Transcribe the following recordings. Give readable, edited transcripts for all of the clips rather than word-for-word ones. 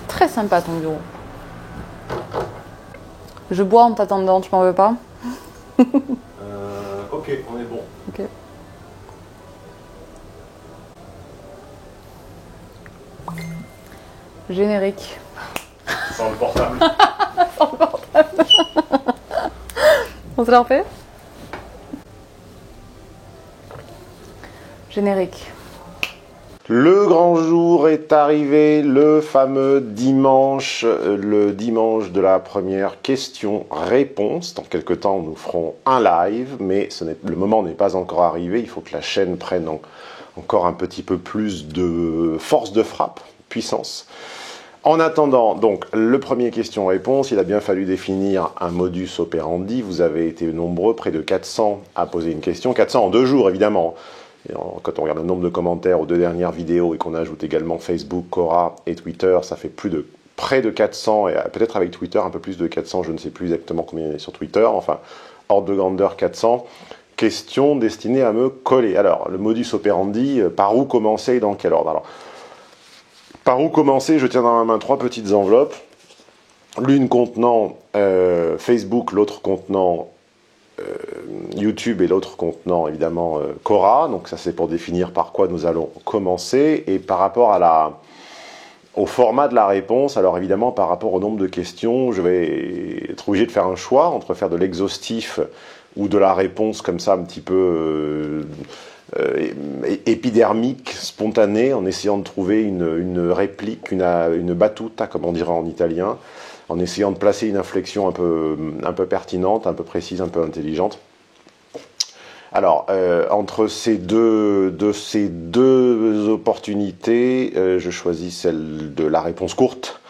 Très sympa ton bureau. Je bois en t'attendant, tu m'en veux pas? Ok, on est bon. Ok. Générique. Sans le portable. Sans le portable. On se la refait? Générique. Le grand jour est arrivé, le fameux dimanche, le dimanche de la première question-réponse. Dans quelques temps, nous ferons un live, mais le moment n'est pas encore arrivé. Il faut que la chaîne prenne encore un petit peu plus de force de frappe, puissance. En attendant, donc, le premier question-réponse, il a bien fallu définir un modus operandi. Vous avez été nombreux, près de 400 à poser une question. 400 en 2 jours, évidemment. Quand on regarde le nombre de commentaires aux 2 dernières vidéos et qu'on ajoute également Facebook, Quora et Twitter, ça fait près de 400, et peut-être avec Twitter un peu plus de 400, je ne sais plus exactement combien il y en a sur Twitter, enfin, ordre de grandeur 400, questions destinées à me coller. Alors, le modus operandi, par où commencer et dans quel ordre? Alors, par où commencer? Je tiens dans ma main 3 petites enveloppes, l'une contenant Facebook, l'autre contenant YouTube et l'autre contenant évidemment Quora, donc ça c'est pour définir par quoi nous allons commencer, et par rapport au format de la réponse, alors évidemment par rapport au nombre de questions, je vais être obligé de faire un choix entre faire de l'exhaustif ou de la réponse comme ça un petit peu épidermique, spontanée, en essayant de trouver une réplique, une battuta comme on dirait en italien, en essayant de placer une inflexion un peu pertinente, un peu précise, un peu intelligente. Alors, entre ces deux opportunités, je choisis celle de la réponse courte,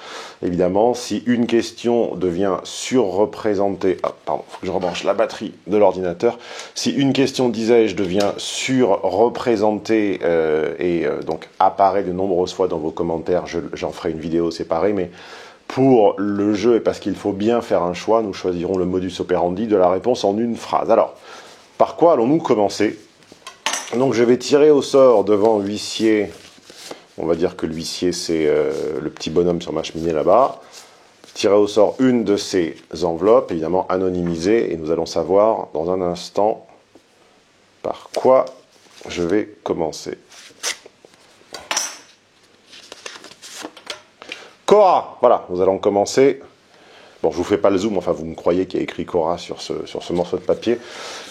évidemment. Si une question devient surreprésentée... Ah, pardon, il faut que je rebranche la batterie de l'ordinateur. Si une question, disais-je, devient surreprésentée donc apparaît de nombreuses fois dans vos commentaires, j'en ferai une vidéo séparée, mais... Pour le jeu, et parce qu'il faut bien faire un choix, nous choisirons le modus operandi de la réponse en une phrase. Alors, par quoi allons-nous commencer? Donc je vais tirer au sort devant l'huissier, on va dire que l'huissier c'est le petit bonhomme sur ma cheminée là-bas, tirer au sort une de ces enveloppes, évidemment anonymisée, et nous allons savoir dans un instant par quoi je vais commencer. Quora, voilà, nous allons commencer. Bon, je vous fais pas le zoom, enfin vous me croyez qu'il y a écrit Quora sur ce morceau de papier.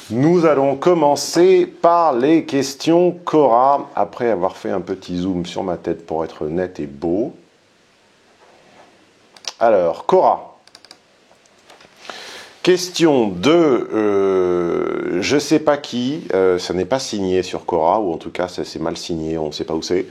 Nous allons commencer par les questions Quora, après avoir fait un petit zoom sur ma tête pour être net et beau. Alors, Quora. Question de je sais pas qui, ça n'est pas signé sur Quora, ou en tout cas c'est mal signé, on ne sait pas où c'est.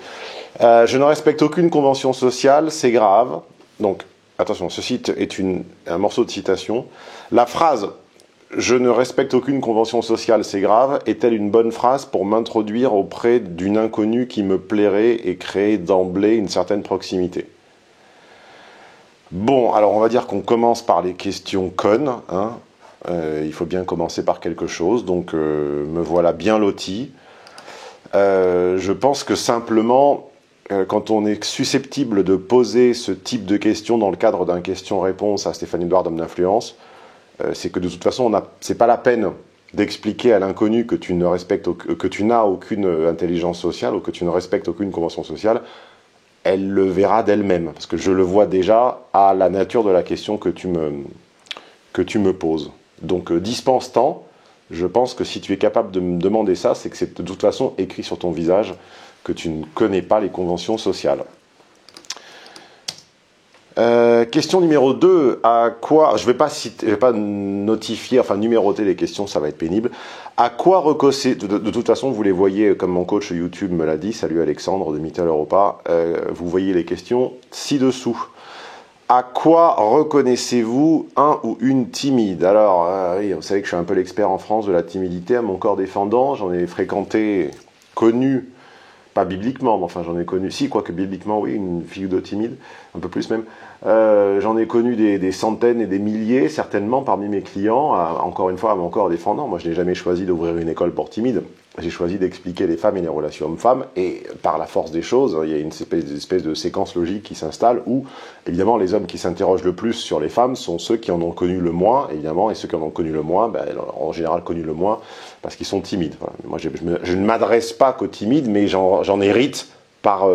Je ne respecte aucune convention sociale, c'est grave. Donc, attention, ceci est un morceau de citation. La phrase « Je ne respecte aucune convention sociale, c'est grave » est-elle une bonne phrase pour m'introduire auprès d'une inconnue qui me plairait et créer d'emblée une certaine proximité? Bon, alors on va dire qu'on commence par les questions connes. Hein. Il faut bien commencer par quelque chose, donc me voilà bien loti. Je pense que simplement... quand on est susceptible de poser ce type de questions dans le cadre d'un question-réponse à Stéphane Edouard d'Homme d'Influence, c'est que de toute façon, c'est pas la peine d'expliquer à l'inconnu que tu n'as aucune intelligence sociale ou que tu ne respectes aucune convention sociale. Elle le verra d'elle-même, parce que je le vois déjà à la nature de la question que tu me poses. Donc dispense-temps, je pense que si tu es capable de me demander ça, c'est que c'est de toute façon écrit sur ton visage que tu ne connais pas les conventions sociales. Question numéro 2, à quoi, je vais pas notifier, enfin numéroter les questions, ça va être pénible. À quoi recosser, de toute façon vous les voyez comme mon coach YouTube me l'a dit, salut Alexandre de Mittel Europa, vous voyez les questions ci-dessous. À quoi reconnaissez-vous un ou une timide? Alors, oui, vous savez que je suis un peu l'expert en France de la timidité à mon corps défendant, j'en ai fréquenté, connu, pas bibliquement, mais enfin j'en ai connu, si, quoique bibliquement, oui, une fille ou deux timide, un peu plus même. J'en ai connu des centaines et des milliers, certainement, parmi mes clients, encore une fois, à mon corps défendant. Moi, je n'ai jamais choisi d'ouvrir une école pour timides. j'ai choisi d'expliquer les femmes et les relations hommes-femmes, et par la force des choses, il y a une espèce de séquence logique qui s'installe, où, évidemment, les hommes qui s'interrogent le plus sur les femmes sont ceux qui en ont connu le moins, évidemment, et ceux qui en ont connu le moins, ben, en général connu le moins, parce qu'ils sont timides. Voilà. Moi, je ne m'adresse pas qu'aux timides, mais j'en hérite par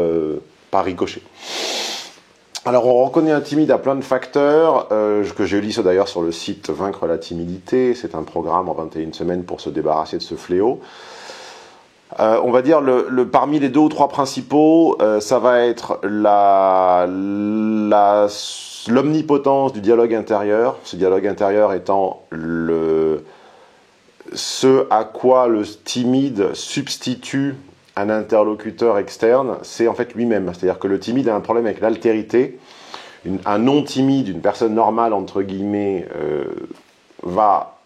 ricochet. Alors, on reconnaît un timide à plein de facteurs, que je lis d'ailleurs sur le site Vaincre la timidité. C'est un programme en 21 semaines pour se débarrasser de ce fléau. On va dire, parmi les 2 ou 3 principaux, ça va être l'omnipotence du dialogue intérieur. Ce dialogue intérieur étant ce à quoi le timide substitue un interlocuteur externe, c'est en fait lui-même. C'est-à-dire que le timide a un problème avec l'altérité. Un non-timide, une personne normale, entre guillemets, va,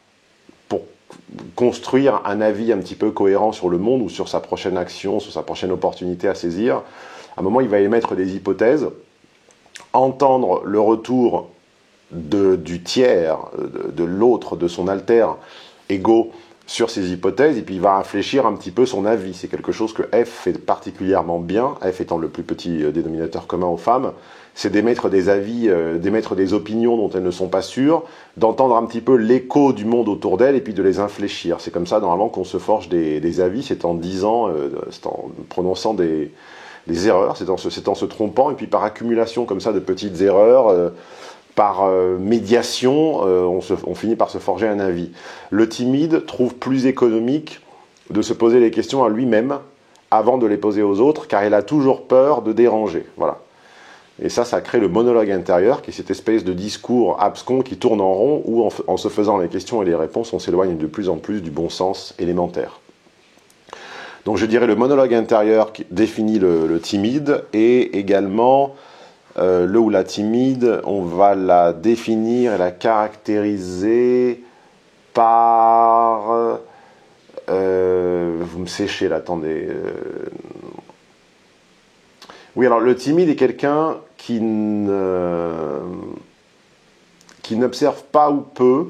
pour construire un avis un petit peu cohérent sur le monde ou sur sa prochaine action, sur sa prochaine opportunité à saisir, à un moment, il va émettre des hypothèses, entendre le retour du tiers, de l'autre, de son alter ego, sur ces hypothèses, et puis il va infléchir un petit peu son avis. C'est quelque chose que F fait particulièrement bien, F étant le plus petit dénominateur commun aux femmes, c'est d'émettre des avis, d'émettre des opinions dont elles ne sont pas sûres, d'entendre un petit peu l'écho du monde autour d'elles, et puis de les infléchir. C'est comme ça, normalement, qu'on se forge des avis, c'est en disant, c'est en prononçant des erreurs, c'est en se trompant, et puis par accumulation comme ça de petites erreurs, par médiation, on finit par se forger un avis. Le timide trouve plus économique de se poser les questions à lui-même avant de les poser aux autres, car il a toujours peur de déranger. Voilà. Et ça crée le monologue intérieur, qui est cette espèce de discours abscon qui tourne en rond, où en se faisant les questions et les réponses, on s'éloigne de plus en plus du bon sens élémentaire. Donc je dirais le monologue intérieur qui définit le timide, et également le ou la timide, on va la définir et la caractériser par... vous me séchez là, attendez. Oui, alors le timide est quelqu'un qui n'observe pas ou peu.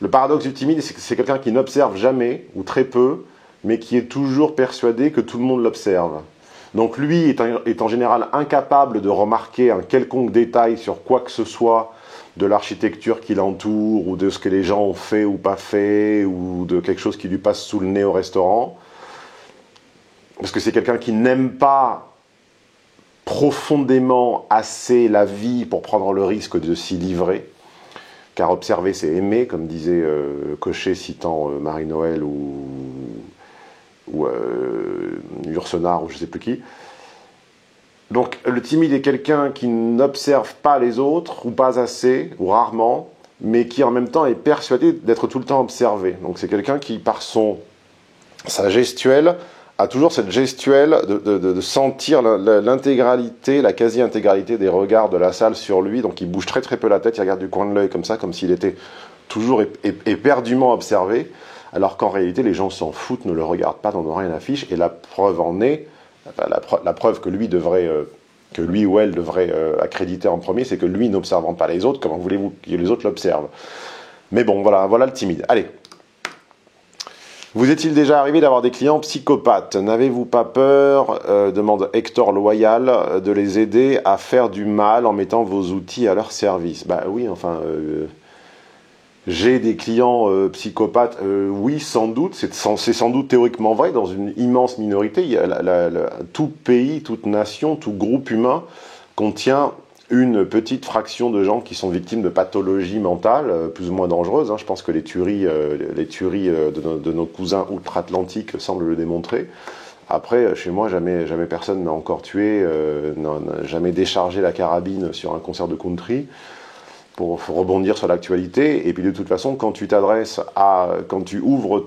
Le paradoxe du timide, c'est que c'est quelqu'un qui n'observe jamais, ou très peu, mais qui est toujours persuadé que tout le monde l'observe. Donc lui est en général incapable de remarquer un quelconque détail sur quoi que ce soit de l'architecture qui l'entoure, ou de ce que les gens ont fait ou pas fait, ou de quelque chose qui lui passe sous le nez au restaurant. Parce que c'est quelqu'un qui n'aime pas profondément assez la vie pour prendre le risque de s'y livrer. Car observer, c'est aimer, comme disait Cochet citant Marie-Noël ou Yourcenar ou je ne sais plus qui. Donc le timide est quelqu'un qui n'observe pas les autres, ou pas assez, ou rarement, mais qui en même temps est persuadé d'être tout le temps observé. Donc c'est quelqu'un qui, par sa gestuelle, a toujours cette gestuelle de sentir l'intégralité, la quasi-intégralité des regards de la salle sur lui. Donc il bouge très très peu la tête, il regarde du coin de l'œil comme ça, comme s'il était toujours éperdument observé. Alors qu'en réalité, les gens s'en foutent, ne le regardent pas, n'en ont rien à fiche, et la preuve en est, la preuve que lui ou elle devrait accréditer en premier, c'est que lui, n'observant pas les autres, comment voulez-vous que les autres l'observent? Mais bon, voilà le timide. Allez. Vous est-il déjà arrivé d'avoir des clients psychopathes? N'avez-vous pas peur, demande Hector Loyal, de les aider à faire du mal en mettant vos outils à leur service? Bah oui, enfin... J'ai des clients psychopathes, oui, sans doute, c'est sans doute théoriquement vrai, dans une immense minorité. Il y a tout pays, toute nation, tout groupe humain contient une petite fraction de gens qui sont victimes de pathologies mentales, plus ou moins dangereuses. Hein. Je pense que les tueries de nos cousins outre-Atlantique semblent le démontrer. Après, chez moi, jamais personne n'a encore tué, n'a jamais déchargé la carabine sur un concert de country, pour rebondir sur l'actualité. Et puis de toute façon, quand tu ouvres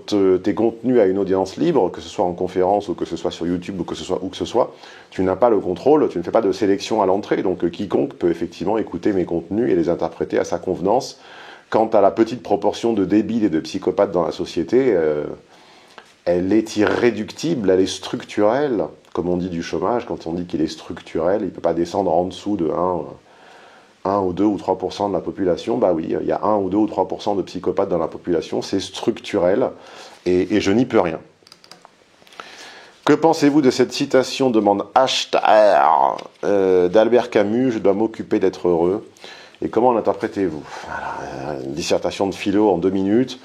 tes contenus à une audience libre, que ce soit en conférence ou que ce soit sur YouTube ou que ce soit où que ce soit, tu n'as pas le contrôle, tu ne fais pas de sélection à l'entrée. Donc quiconque peut effectivement écouter mes contenus et les interpréter à sa convenance. Quant à la petite proportion de débiles et de psychopathes dans la société, elle est irréductible, elle est structurelle. Comme on dit du chômage, quand on dit qu'il est structurel, il ne peut pas descendre en dessous de 1 1 ou 2 ou 3% de la population. Bah oui, il y a 1 ou 2 ou 3% de psychopathes dans la population, c'est structurel, et je n'y peux rien. Que pensez-vous de cette citation, demande Hashtag d'Albert Camus, je dois m'occuper d'être heureux. Et comment l'interprétez-vous? Voilà, une dissertation de philo en 2 minutes.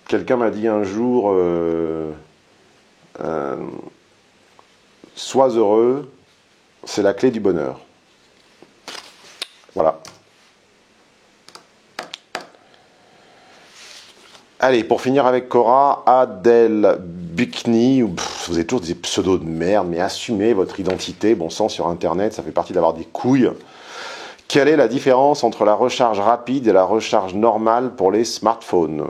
Quelqu'un m'a dit un jour, sois heureux, c'est la clé du bonheur. Voilà. Allez, pour finir avec Cora, Adèle Bikni, vous avez toujours des pseudos de merde, mais assumez votre identité, bon sang, sur Internet, ça fait partie d'avoir des couilles. Quelle est la différence entre la recharge rapide et la recharge normale pour les smartphones?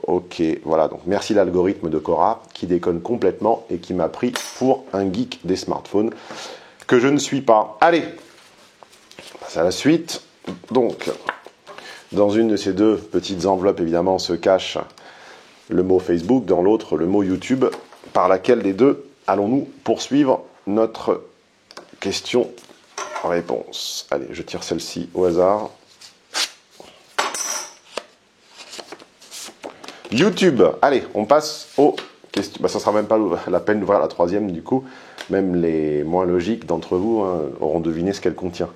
Ok, voilà, donc merci l'algorithme de Cora, qui déconne complètement et qui m'a pris pour un geek des smartphones, que je ne suis pas. Allez, on passe à la suite. Donc, dans une de ces 2 petites enveloppes, évidemment, se cache le mot Facebook, dans l'autre, le mot YouTube. Par laquelle des 2 allons-nous poursuivre notre question-réponse? Allez, je tire celle-ci au hasard. YouTube. Allez, on passe aux questions. Bah, ça ne sera même pas la peine d'ouvrir la 3e, du coup. Même les moins logiques d'entre vous auront deviné ce qu'elle contient.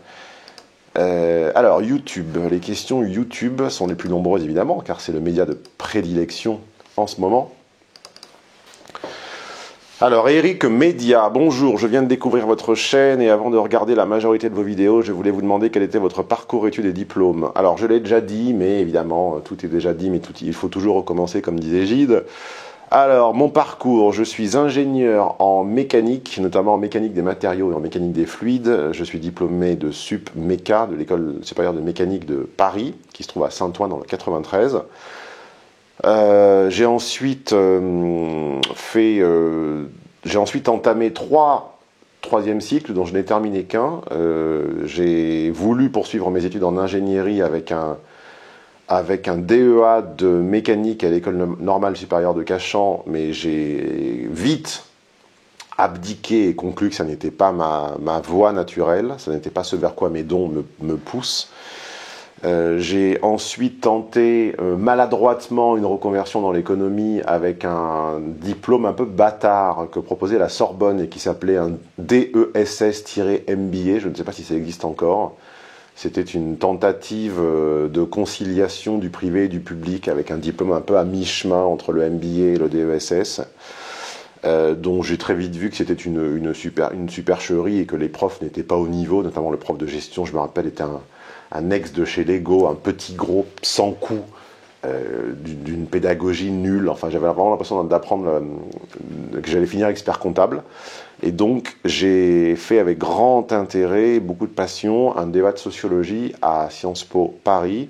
Alors, YouTube. Les questions YouTube sont les plus nombreuses, évidemment, car c'est le média de prédilection en ce moment. Alors, Eric Média, bonjour, je viens de découvrir votre chaîne et avant de regarder la majorité de vos vidéos, je voulais vous demander quel était votre parcours études et diplômes. Alors, je l'ai déjà dit, mais évidemment, tout est déjà dit, mais il faut toujours recommencer, comme disait Gide. Alors, mon parcours, je suis ingénieur en mécanique, notamment en mécanique des matériaux et en mécanique des fluides. Je suis diplômé de Sup Méca, de l'école supérieure de mécanique de Paris, qui se trouve à Saint-Ouen dans le 93. J'ai ensuite entamé 3e cycles dont je n'ai terminé qu'un. J'ai voulu poursuivre mes études en ingénierie avec un DEA de mécanique à l'école normale supérieure de Cachan, mais j'ai vite abdiqué et conclu que ça n'était pas ma voie naturelle, ça n'était pas ce vers quoi mes dons me poussent. J'ai ensuite tenté maladroitement une reconversion dans l'économie avec un diplôme un peu bâtard que proposait la Sorbonne et qui s'appelait un DESS-MBA, je ne sais pas si ça existe encore. C'était une tentative de conciliation du privé et du public avec un diplôme un peu à mi-chemin entre le MBA et le DESS, dont j'ai très vite vu que c'était une supercherie et que les profs n'étaient pas au niveau, notamment le prof de gestion, je me rappelle, était un ex de chez Lego, un petit gros sans coup, d'une pédagogie nulle. Enfin, j'avais vraiment l'impression d'apprendre que j'allais finir expert comptable. Et donc, j'ai fait avec grand intérêt, beaucoup de passion, un DEA de sociologie à Sciences Po Paris.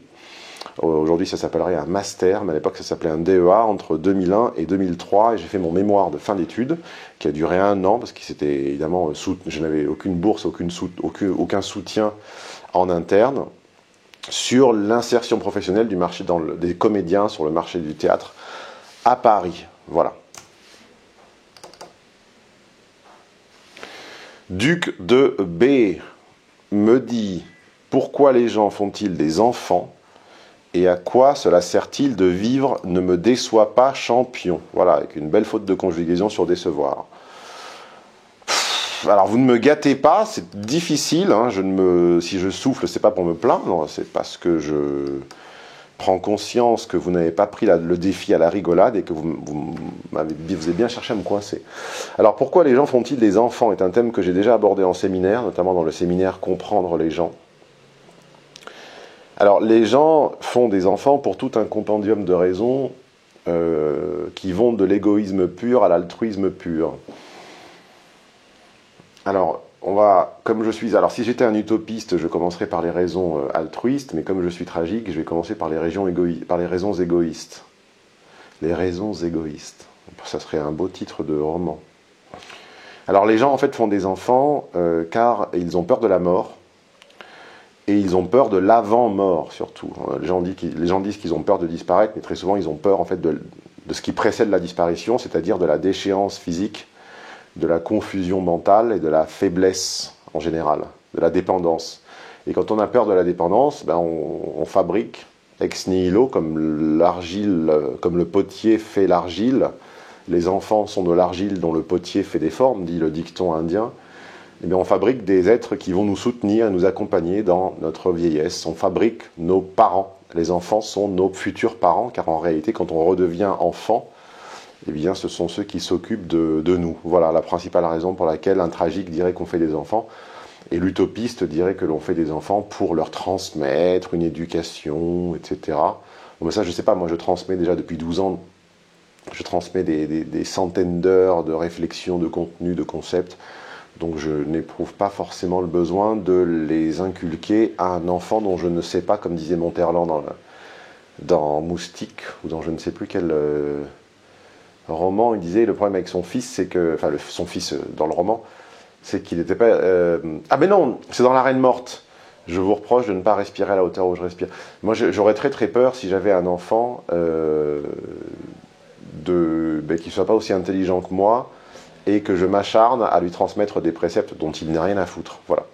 Aujourd'hui, ça s'appellerait un master, mais à l'époque, ça s'appelait un DEA entre 2001 et 2003. Et j'ai fait mon mémoire de fin d'études, qui a duré 1 an, parce que c'était évidemment, je n'avais aucune bourse, aucun soutien en interne, sur l'insertion professionnelle du marché des comédiens sur le marché du théâtre à Paris. Voilà. Duc de B me dit « Pourquoi les gens font-ils des enfants et à quoi cela sert-il de vivre ne me déçoit pas champion ?» Voilà, avec une belle faute de conjugaison sur décevoir. Alors vous ne me gâtez pas, c'est difficile, hein, si je souffle, c'est pas pour me plaindre, c'est parce que je prends conscience que vous n'avez pas pris le défi à la rigolade et que vous avez bien cherché à me coincer. Alors pourquoi les gens font-ils des enfants est un thème que j'ai déjà abordé en séminaire, notamment dans le séminaire Comprendre les gens. Alors les gens font des enfants pour tout un compendium de raisons qui vont de l'égoïsme pur à l'altruisme pur. Alors, alors si j'étais un utopiste, je commencerais par les raisons altruistes, mais comme je suis tragique, je vais commencer par les raisons égoïstes. Les raisons égoïstes. Ça serait un beau titre de roman. Alors les gens en fait font des enfants car ils ont peur de la mort et ils ont peur de l'avant-mort surtout. Les gens disent qu'ils ont peur de disparaître, mais très souvent ils ont peur en fait de ce qui précède la disparition, c'est-à-dire de la déchéance physique, de la confusion mentale et de la faiblesse en général, de la dépendance. Et quand on a peur de la dépendance, ben on fabrique ex nihilo, comme l'argile, comme le potier fait l'argile. Les enfants sont de l'argile dont le potier fait des formes, dit le dicton indien. Eh bien, on fabrique des êtres qui vont nous soutenir et nous accompagner dans notre vieillesse. On fabrique nos parents. Les enfants sont nos futurs parents, car en réalité, quand on redevient enfant, eh bien, ce sont ceux qui s'occupent de nous. Voilà la principale raison pour laquelle un tragique dirait qu'on fait des enfants, et l'utopiste dirait que l'on fait des enfants pour leur transmettre une éducation, etc. Bon, mais ça, je ne sais pas, moi je transmets déjà depuis 12 ans, je transmets des centaines d'heures de réflexion, de contenu, de concepts, donc je n'éprouve pas forcément le besoin de les inculquer à un enfant dont je ne sais pas, comme disait Monterland dans Moustique, ou dans je ne sais plus quel roman, il disait, le problème avec son fils, c'est que, enfin son fils dans le roman, c'est qu'il n'était pas... Ah mais non, c'est dans La Reine morte. Je vous reproche de ne pas respirer à la hauteur où je respire. Moi, j'aurais très très peur si j'avais un enfant qui ne soit pas aussi intelligent que moi et que je m'acharne à lui transmettre des préceptes dont il n'a rien à foutre. Voilà.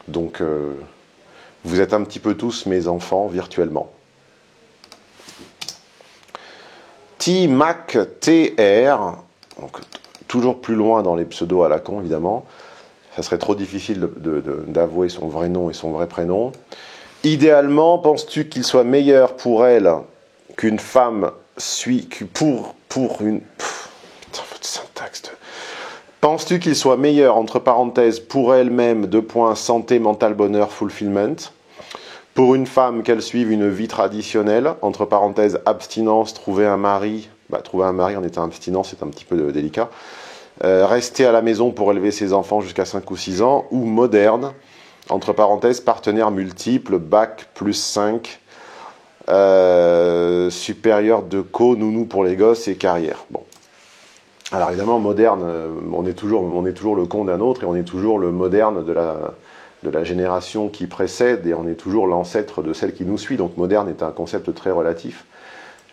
Donc, vous êtes un petit peu tous mes enfants virtuellement. TMacTR, donc toujours plus loin dans les pseudos à la con, évidemment. Ça serait trop difficile d'avouer son vrai nom et son vrai prénom. Idéalement, penses-tu qu'il soit meilleur pour elle qu'une femme pour une... Putain, votre syntaxe de... Penses-tu qu'il soit meilleur, entre parenthèses, pour elle-même, santé, mental, bonheur, fulfillment, pour une femme qu'elle suive une vie traditionnelle, entre parenthèses, abstinence, trouver un mari en étant abstinent, c'est un petit peu délicat, rester à la maison pour élever ses enfants jusqu'à 5 ou 6 ans, ou moderne, entre parenthèses, partenaire multiple, bac plus 5, supérieur de nounou pour les gosses et carrière. Bon. Alors évidemment, moderne, on est toujours le con d'un autre et on est toujours le moderne de la génération qui précède et on est toujours l'ancêtre de celle qui nous suit. Donc moderne est un concept très relatif.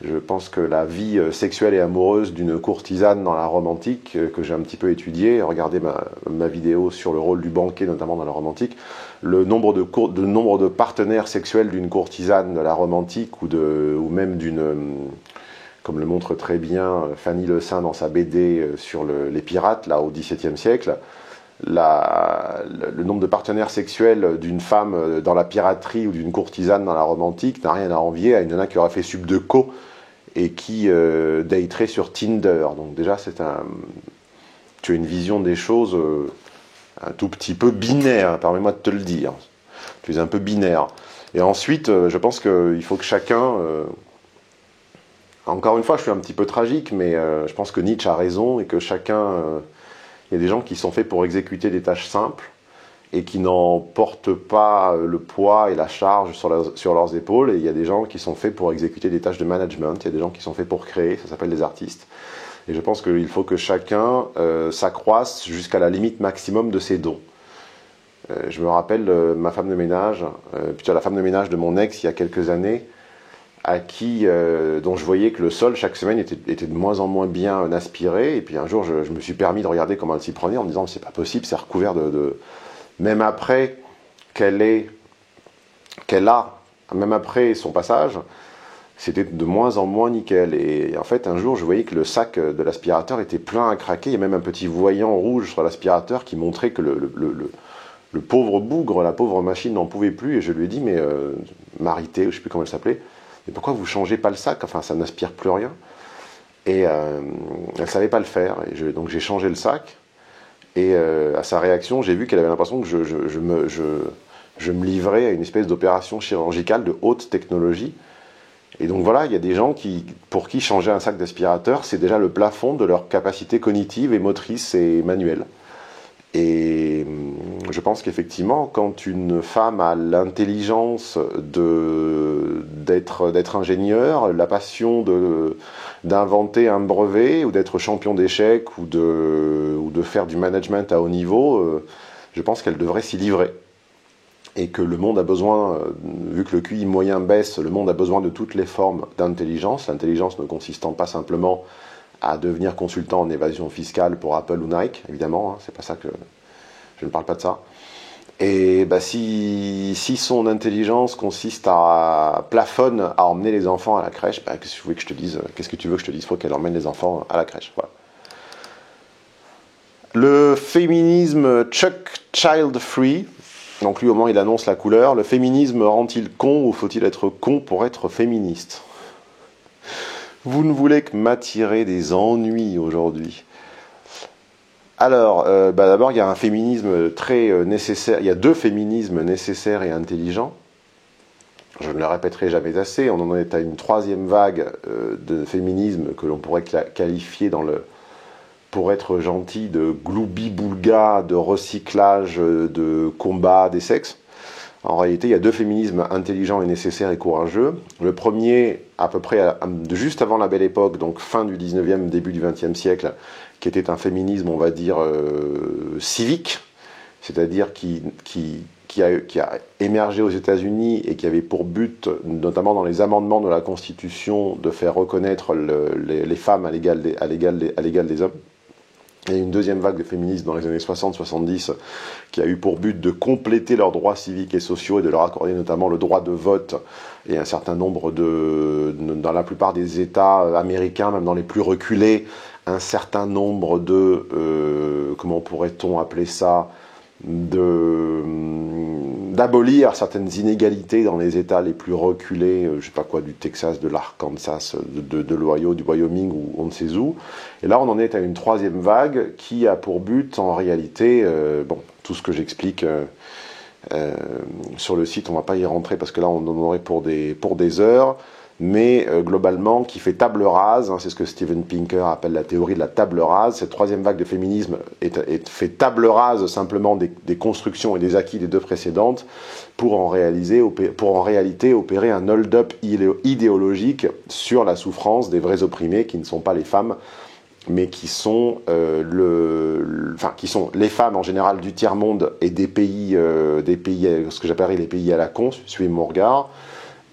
Je pense que la vie sexuelle et amoureuse d'une courtisane dans la Rome antique, que j'ai un petit peu étudiée, regardez ma vidéo sur le rôle du banquet, notamment dans la Rome antique, le nombre de partenaires sexuels d'une courtisane de la Rome antique ou même d'une... comme le montre très bien Fanny Le Saint dans sa BD sur les pirates, là, au XVIIe siècle, le nombre de partenaires sexuels d'une femme dans la piraterie ou d'une courtisane dans la Rome antique n'a rien à envier à une nana qui aura fait sub de co et qui daterait sur Tinder. Donc déjà, tu as une vision des choses un tout petit peu binaire, permets-moi de te le dire. Tu es un peu binaire. Et ensuite, je pense qu'il faut que chacun... Encore une fois, je suis un petit peu tragique, mais je pense que Nietzsche a raison et que chacun... Il y a des gens qui sont faits pour exécuter des tâches simples et qui n'en portent pas le poids et la charge sur leurs épaules. Et il y a des gens qui sont faits pour exécuter des tâches de management. Il y a des gens qui sont faits pour créer, ça s'appelle des artistes. Et je pense qu'il faut que chacun s'accroisse jusqu'à la limite maximum de ses dons. Je me rappelle ma femme de ménage, plutôt la femme de ménage de mon ex il y a quelques années, dont je voyais que le sol chaque semaine était de moins en moins bien aspiré, et puis un jour je me suis permis de regarder comment elle s'y prenait en me disant c'est pas possible, c'est recouvert même après même après son passage, c'était de moins en moins nickel. Et en fait un jour je voyais que le sac de l'aspirateur était plein à craquer, il y a même un petit voyant rouge sur l'aspirateur qui montrait que le pauvre bougre, la pauvre machine n'en pouvait plus, et je lui ai dit mais Marité, je sais plus comment elle s'appelait, mais pourquoi vous changez pas le sac? Enfin, ça n'aspire plus rien. Et elle savait pas le faire. Et donc j'ai changé le sac. Et à sa réaction, j'ai vu qu'elle avait l'impression que je me livrais à une espèce d'opération chirurgicale de haute technologie. Et donc voilà, il y a des gens pour qui changer un sac d'aspirateur, c'est déjà le plafond de leur capacité cognitive et motrice et manuelle. Et je pense qu'effectivement, quand une femme a l'intelligence d'être ingénieur, la passion d'inventer un brevet ou d'être champion d'échecs ou de faire du management à haut niveau, je pense qu'elle devrait s'y livrer. Et que le monde a besoin, vu que le QI moyen baisse, le monde a besoin de toutes les formes d'intelligence. L'intelligence ne consistant pas simplement à devenir consultant en évasion fiscale pour Apple ou Nike, évidemment, hein, c'est pas ça que... Je ne parle pas de ça. Et bah, si son intelligence consiste à plafonne à emmener les enfants à la crèche, bah, qu'est-ce que tu veux que je te dise? Qu'est-ce que tu veux que je te dise? Faut qu'elle emmène les enfants à la crèche. Voilà. Le féminisme Chuck Child Free, donc lui au moins il annonce la couleur. Le féminisme rend-il con ou faut-il être con pour être féministe? Vous ne voulez que m'attirer des ennuis aujourd'hui. Alors, bah d'abord il y a un féminisme très nécessaire, il y a deux féminismes nécessaires et intelligents. Je ne le répéterai jamais assez, on en est à une troisième vague de féminisme que l'on pourrait qualifier pour être gentil, de gloubi-boulga, de recyclage, de combat des sexes. En réalité, il y a deux féminismes intelligents et nécessaires et courageux. Le premier, à peu près juste avant la Belle Époque, donc fin du 19e, début du 20e siècle, qui était un féminisme, on va dire, civique, c'est-à-dire qui a émergé aux États-Unis et qui avait pour but, notamment dans les amendements de la Constitution, de faire reconnaître les femmes à l'égal des hommes. Il y a une deuxième vague de féministes dans les années 60-70 qui a eu pour but de compléter leurs droits civiques et sociaux et de leur accorder notamment le droit de vote et un certain nombre dans la plupart des États américains, même dans les plus reculés, un certain nombre comment pourrait-on appeler ça, d'abolir certaines inégalités dans les États les plus reculés, je sais pas quoi, du Texas, de l'Arkansas, du Wyoming ou on ne sait où. Et là, on en est à une troisième vague qui a pour but, en réalité, bon, tout ce que j'explique sur le site, on va pas y rentrer parce que là, on en aurait pour des heures. Mais globalement, qui fait table rase, hein, c'est ce que Steven Pinker appelle la théorie de la table rase. Cette troisième vague de féminisme fait table rase simplement des constructions et des acquis des deux précédentes pour en réalité opérer un hold-up idéologique sur la souffrance des vrais opprimés qui ne sont pas les femmes, mais qui sont qui sont les femmes en général du tiers-monde et des pays, ce que j'appellerais les pays à la con, suivez mon regard,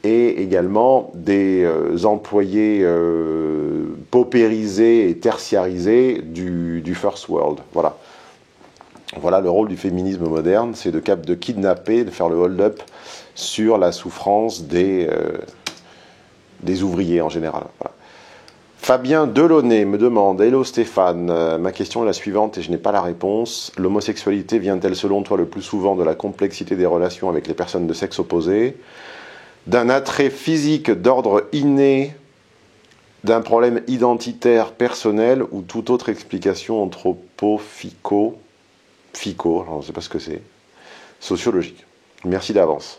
et également des employés paupérisés et tertiarisés du First World. Voilà. Voilà le rôle du féminisme moderne, c'est de kidnapper, de faire le hold-up sur la souffrance des ouvriers en général. Voilà. Fabien Delaunay me demande: Hello Stéphane, ma question est la suivante et je n'ai pas la réponse. L'homosexualité vient-elle selon toi le plus souvent de la complexité des relations avec les personnes de sexe opposé, d'un attrait physique d'ordre inné, d'un problème identitaire personnel ou toute autre explication anthropo-fico, alors je ne sais pas ce que c'est, sociologique? Merci d'avance.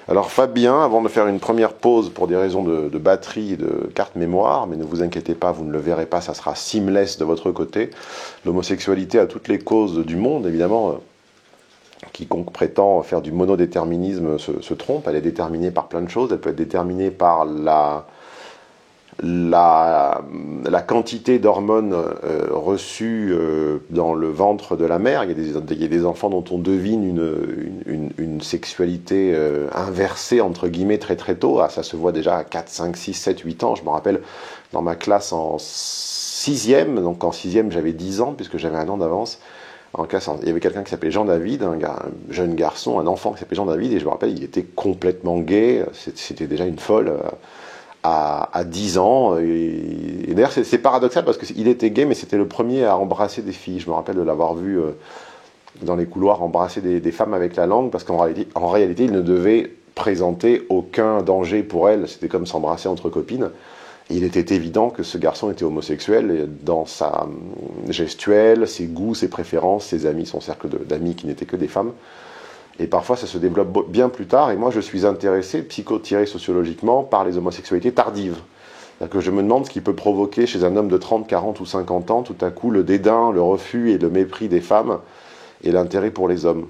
Alors Fabien, avant de faire une première pause pour des raisons de batterie et de carte mémoire, mais ne vous inquiétez pas, vous ne le verrez pas, ça sera seamless de votre côté. L'homosexualité a toutes les causes du monde, évidemment. Quiconque prétend faire du monodéterminisme se trompe. Elle est déterminée par plein de choses. Elle peut être déterminée par la quantité d'hormones reçues dans le ventre de la mère. Il y a des enfants dont on devine une sexualité inversée, entre guillemets, très très tôt. Ah, ça se voit déjà à 4, 5, 6, 7, 8 ans. Je me rappelle, dans ma classe en 6e, donc en 6e j'avais 10 ans, puisque j'avais un an d'avance. En classe, il y avait quelqu'un qui s'appelait Jean-David, un jeune garçon, un enfant qui s'appelait Jean-David, et je me rappelle, il était complètement gay, c'était déjà une folle à 10 ans. Et d'ailleurs, c'est paradoxal parce qu'il était gay, mais c'était le premier à embrasser des filles. Je me rappelle de l'avoir vu dans les couloirs embrasser des femmes avec la langue, parce qu'en réalité, il ne devait présenter aucun danger pour elle. C'était comme s'embrasser entre copines. Et il était évident que ce garçon était homosexuel dans sa gestuelle, ses goûts, ses préférences, ses amis, son cercle d'amis qui n'étaient que des femmes. Et parfois, ça se développe bien plus tard. Et moi, je suis intéressé, psychologiquement, par les homosexualités tardives. C'est-à-dire que je me demande ce qui peut provoquer chez un homme de 30, 40 ou 50 ans, tout à coup, le dédain, le refus et le mépris des femmes et l'intérêt pour les hommes.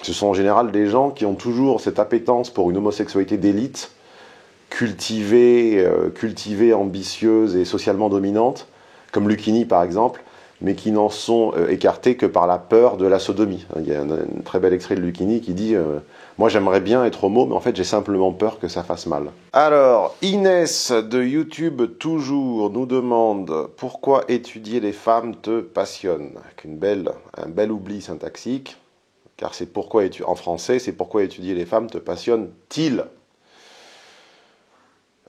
Ce sont en général des gens qui ont toujours cette appétence pour une homosexualité d'élite, cultivée, ambitieuse et socialement dominante, comme Lucchini par exemple, mais qui n'en sont écartés que par la peur de la sodomie. Il y a un très bel extrait de Lucchini qui dit moi j'aimerais bien être homo, mais en fait j'ai simplement peur que ça fasse mal. Alors, Inès de YouTube toujours nous demande: pourquoi étudier les femmes te passionne? Avec un bel oubli syntaxique. car c'est en français, c'est pourquoi étudier les femmes te passionne-t-il?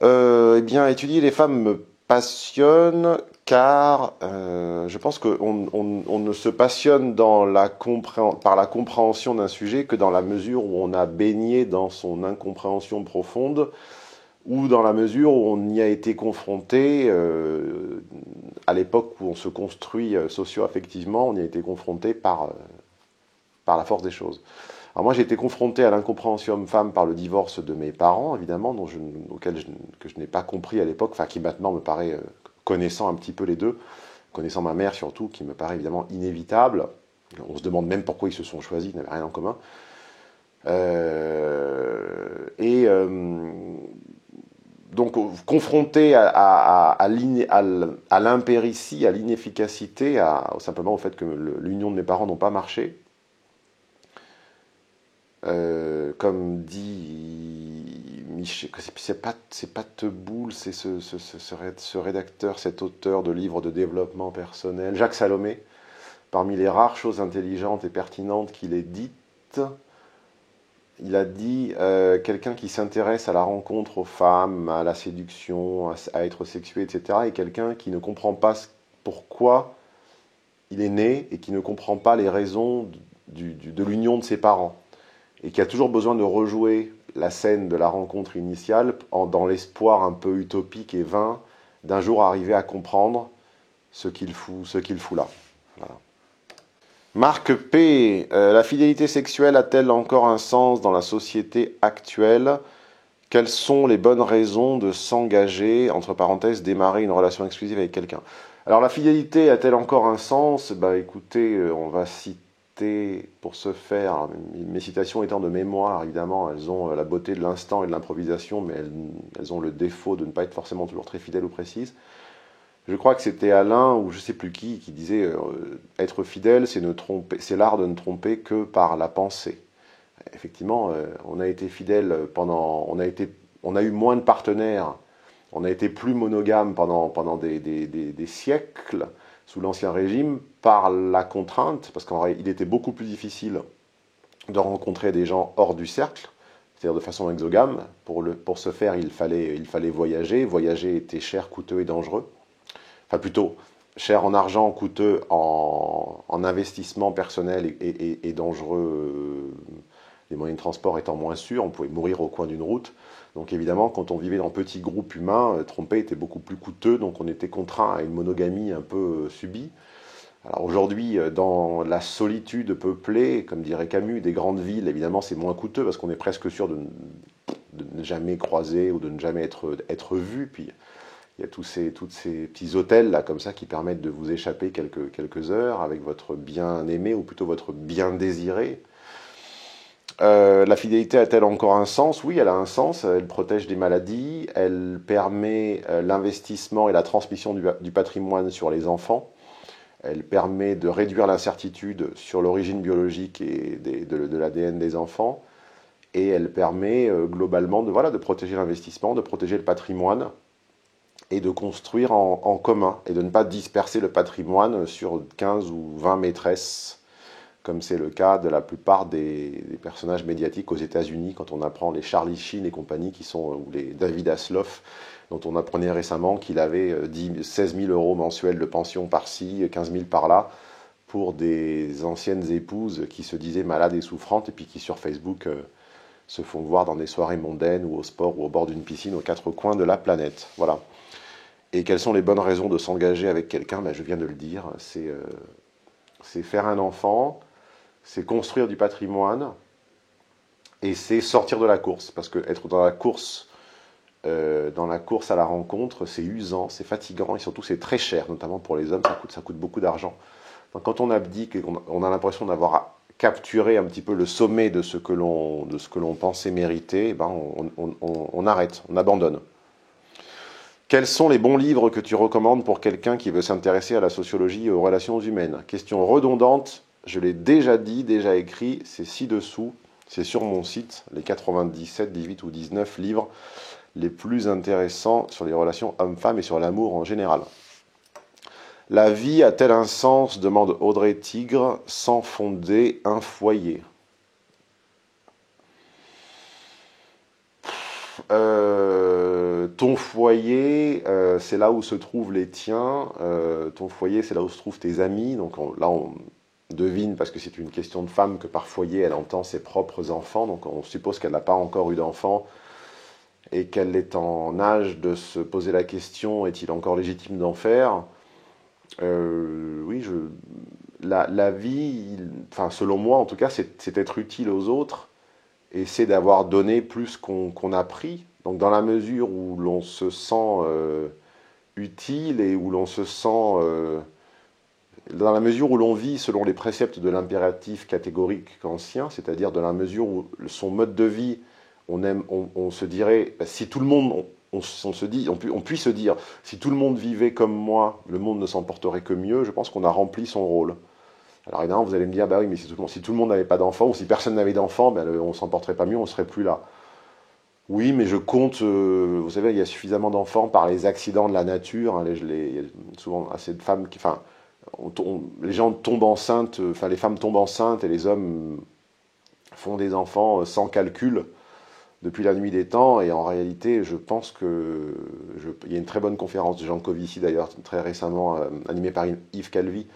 Eh bien, étudier les femmes me passionne car je pense qu'on ne se passionne par la compréhension d'un sujet que dans la mesure où on a baigné dans son incompréhension profonde ou dans la mesure où on y a été confronté à l'époque où on se construit socio-affectivement, on y a été confronté par la force des choses. Alors moi, j'ai été confronté à l'incompréhension homme-femme par le divorce de mes parents, évidemment, que je n'ai pas compris à l'époque, enfin qui maintenant me paraît, connaissant un petit peu les deux, connaissant ma mère surtout, qui me paraît évidemment inévitable. On se demande même pourquoi ils se sont choisis, ils n'avaient rien en commun. Donc confronté à l'impéritie, à l'inefficacité, simplement au fait que l'union de mes parents n'ont pas marché. Comme dit Michel, c'est pas Teboul, c'est ce rédacteur, cet auteur de livres de développement personnel, Jacques Salomé, parmi les rares choses intelligentes et pertinentes qu'il ait dites, il a dit quelqu'un qui s'intéresse à la rencontre aux femmes, à la séduction, à être sexué, etc., et quelqu'un qui ne comprend pas pourquoi il est né et qui ne comprend pas les raisons de l'union de ses parents, et qui a toujours besoin de rejouer la scène de la rencontre initiale dans l'espoir un peu utopique et vain d'un jour arriver à comprendre ce qu'il fout là. Voilà. Marc P. La fidélité sexuelle a-t-elle encore un sens dans la société actuelle? Quelles sont les bonnes raisons de s'engager, entre parenthèses, démarrer une relation exclusive avec quelqu'un? Alors la fidélité a-t-elle encore un sens? Écoutez, on va citer pour ce faire, mes citations étant de mémoire, évidemment, elles ont la beauté de l'instant et de l'improvisation, mais elles ont le défaut de ne pas être forcément toujours très fidèles ou précises. Je crois que c'était Alain, ou je ne sais plus qui disait être fidèle, c'est l'art de ne tromper que par la pensée. Effectivement, on a été fidèle on a eu moins de partenaires, on a été plus monogame pendant des siècles, sous l'Ancien Régime, par la contrainte, parce qu'il était beaucoup plus difficile de rencontrer des gens hors du cercle, c'est-à-dire de façon exogame. Pour ce faire, il fallait voyager. Voyager était cher, coûteux et dangereux. Enfin plutôt, cher en argent, coûteux en investissement personnel et dangereux, les moyens de transport étant moins sûrs, on pouvait mourir au coin d'une route. Donc évidemment, quand on vivait dans petits groupes humains, tromper était beaucoup plus coûteux, donc on était contraint à une monogamie un peu subie. Alors aujourd'hui, dans la solitude peuplée, comme dirait Camus, des grandes villes, évidemment c'est moins coûteux parce qu'on est presque sûr de ne jamais croiser ou de ne jamais être vu. Puis il y a tous ces petits hôtels là comme ça qui permettent de vous échapper quelques heures avec votre bien-aimé ou plutôt votre bien-désiré. La fidélité a-t-elle encore un sens? Oui, elle a un sens. Elle protège des maladies, elle permet l'investissement et la transmission du patrimoine sur les enfants. Elle permet de réduire l'incertitude sur l'origine biologique et de l'ADN des enfants. Et elle permet globalement de protéger l'investissement, de protéger le patrimoine et de construire en commun et de ne pas disperser le patrimoine sur 15 ou 20 maîtresses, comme c'est le cas de la plupart des personnages médiatiques aux États-Unis, quand on apprend les Charlie Sheen et compagnie, ou les David Hasselhoff, dont on apprenait récemment qu'il avait 16 000 euros mensuels de pension par-ci, 15 000 par-là, pour des anciennes épouses qui se disaient malades et souffrantes, et puis qui sur Facebook se font voir dans des soirées mondaines, ou au sport, ou au bord d'une piscine, aux quatre coins de la planète. Voilà. Et quelles sont les bonnes raisons de s'engager avec quelqu'un? Je viens de le dire, c'est faire un enfant, c'est construire du patrimoine, et c'est sortir de la course. Parce que être dans la course à la rencontre, c'est usant, c'est fatigant, et surtout c'est très cher, notamment pour les hommes, ça coûte beaucoup d'argent. Donc, quand on abdique et qu'on a l'impression d'avoir capturé un petit peu le sommet de ce que l'on pensait mériter, on arrête, on abandonne. Quels sont les bons livres que tu recommandes pour quelqu'un qui veut s'intéresser à la sociologie et aux relations humaines? Question redondante, je l'ai déjà dit, déjà écrit, c'est ci-dessous, c'est sur mon site, les 97, 18 ou 19 livres les plus intéressants sur les relations hommes-femmes et sur l'amour en général. La vie a-t-elle un sens? Demande Audrey Tigre, sans fonder un foyer. ton foyer, c'est là où se trouvent les tiens. Ton foyer, c'est là où se trouvent tes amis. Donc là, on devine, parce que c'est une question de femme, que par foyer, elle entend ses propres enfants. Donc on suppose qu'elle n'a pas encore eu d'enfants et qu'elle est en âge de se poser la question, est-il encore légitime d'en faire? Oui, la vie, enfin selon moi en tout cas, c'est être utile aux autres et c'est d'avoir donné plus qu'on a pris. Donc dans la mesure où l'on se sent utile et où l'on se sent... dans la mesure où l'on vit selon les préceptes de l'impératif catégorique kantien, c'est-à-dire dans la mesure où son mode de vie, on se dirait, si tout le monde, on puisse se dire, si tout le monde vivait comme moi, le monde ne s'en porterait que mieux, je pense qu'on a rempli son rôle. Alors évidemment, vous allez me dire, bah oui, mais si tout le monde n'avait pas d'enfants, ou si personne n'avait d'enfants, ben, on s'en porterait pas mieux, on serait plus là. Oui, mais je compte, vous savez, il y a suffisamment d'enfants par les accidents de la nature, hein, il y a souvent assez de femmes qui, enfin, les gens tombent enceintes, enfin les femmes tombent enceintes et les hommes font des enfants sans calcul depuis la nuit des temps. Et en réalité, je pense que il y a une très bonne conférence de Jean Covici d'ailleurs très récemment animée par Yves Calvi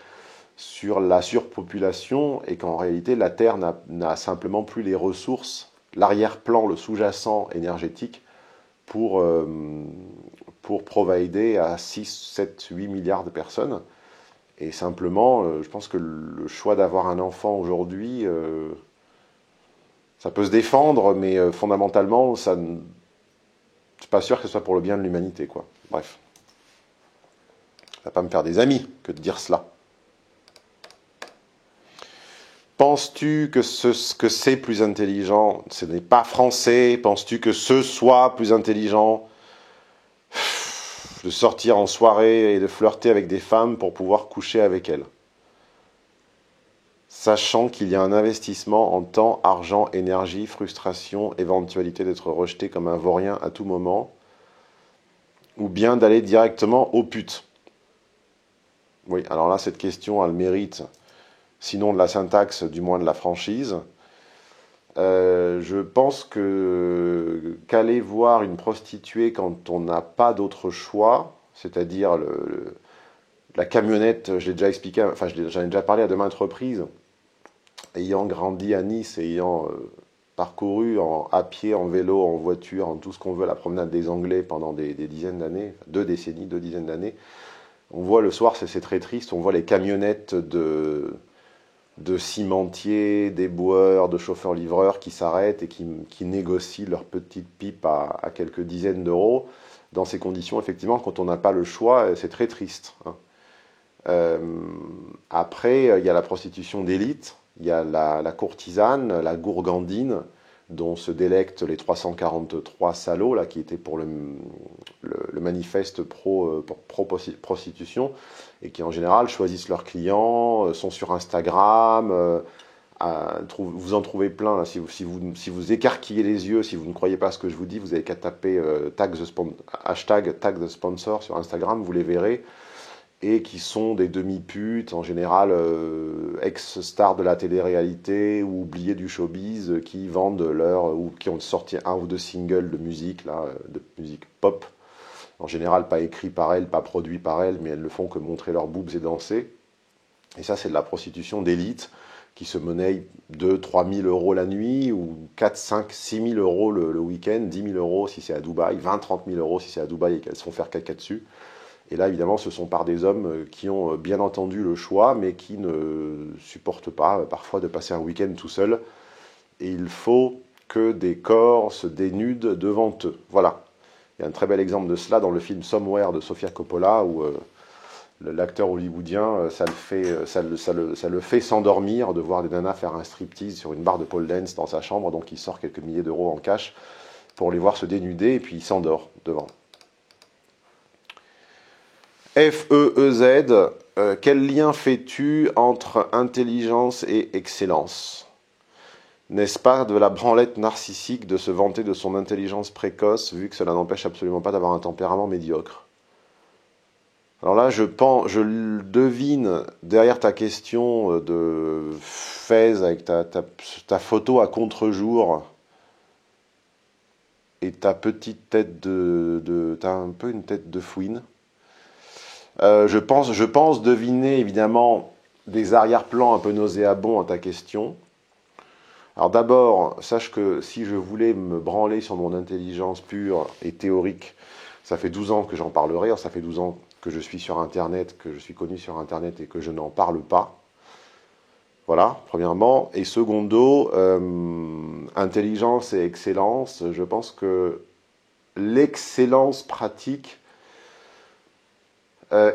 sur la surpopulation et qu'en réalité la Terre n'a simplement plus les ressources, l'arrière-plan, le sous-jacent énergétique pour provider à 6, 7, 8 milliards de personnes. Et simplement, je pense que le choix d'avoir un enfant aujourd'hui, ça peut se défendre, mais fondamentalement, je ne suis pas sûr que ce soit pour le bien de l'humanité, quoi. Bref. Ça va pas me faire des amis que de dire cela. Penses-tu que c'est plus intelligent? Ce n'est pas français. Penses-tu que ce soit plus intelligent de sortir en soirée et de flirter avec des femmes pour pouvoir coucher avec elles? Sachant qu'il y a un investissement en temps, argent, énergie, frustration, éventualité d'être rejeté comme un vaurien à tout moment, ou bien d'aller directement aux putes. Oui, alors là, cette question a le mérite, sinon de la syntaxe, du moins de la franchise. Je pense qu'aller voir une prostituée quand on n'a pas d'autre choix, c'est-à-dire la camionnette, je l'ai déjà expliqué, enfin j'en ai déjà parlé à de maintes reprises, ayant grandi à Nice, ayant parcouru à pied, en vélo, en voiture, en tout ce qu'on veut, la promenade des Anglais pendant des dizaines d'années, 2 dizaines d'années, on voit le soir, c'est très triste, on voit les camionnettes de cimentiers, d'éboueurs, de chauffeurs-livreurs qui s'arrêtent et qui négocient leur petite pipe à quelques dizaines d'euros. Dans ces conditions, effectivement, quand on n'a pas le choix, c'est très triste, hein. Après, il y a la prostitution d'élite, il y a la courtisane, la gourgandine, dont se délectent les 343 salauds, là, qui étaient pour le manifeste pro-prostitution, et qui en général choisissent leurs clients, sont sur Instagram, vous en trouvez plein, là. Si vous écarquillez les yeux, si vous ne croyez pas à ce que je vous dis, vous avez qu'à taper hashtag tag the sponsor sur Instagram, vous les verrez, et qui sont des demi-putes, en général ex-stars de la télé-réalité ou oubliés du showbiz, qui vendent ou qui ont sorti 1 ou 2 singles de musique, là, de musique pop, en général pas écrit par elles, pas produit par elles, mais elles ne font que montrer leurs boobs et danser. Et ça, c'est de la prostitution d'élite qui se monnaie 2-3 000 euros la nuit, ou 4, 5, 6 000 euros le week-end, 10 000 euros si c'est à Dubaï, 20, 30 000 euros si c'est à Dubaï et qu'elles se font faire caca dessus. Et là, évidemment, ce sont par des hommes qui ont bien entendu le choix, mais qui ne supportent pas parfois de passer un week-end tout seul. Et il faut que des corps se dénudent devant eux. Voilà. Il y a un très bel exemple de cela dans le film Somewhere de Sofia Coppola, où l'acteur hollywoodien, ça le fait s'endormir de voir des nanas faire un striptease sur une barre de pole dance dans sa chambre. Donc il sort quelques milliers d'euros en cash pour les voir se dénuder, et puis il s'endort devant. FEEZ, quel lien fais-tu entre intelligence et excellence? N'est-ce pas de la branlette narcissique de se vanter de son intelligence précoce, vu que cela n'empêche absolument pas d'avoir un tempérament médiocre? Alors là, je devine derrière ta question de Fez avec ta photo à contre-jour et ta petite tête t'as un peu une tête de fouine. Je pense deviner évidemment des arrière-plans un peu nauséabonds à ta question. Alors d'abord, sache que si je voulais me branler sur mon intelligence pure et théorique, ça fait 12 ans que j'en parlerai, alors ça fait 12 ans que je suis sur Internet, que je suis connu sur Internet et que je n'en parle pas. Voilà, premièrement. Et secondo, intelligence et excellence, je pense que l'excellence pratique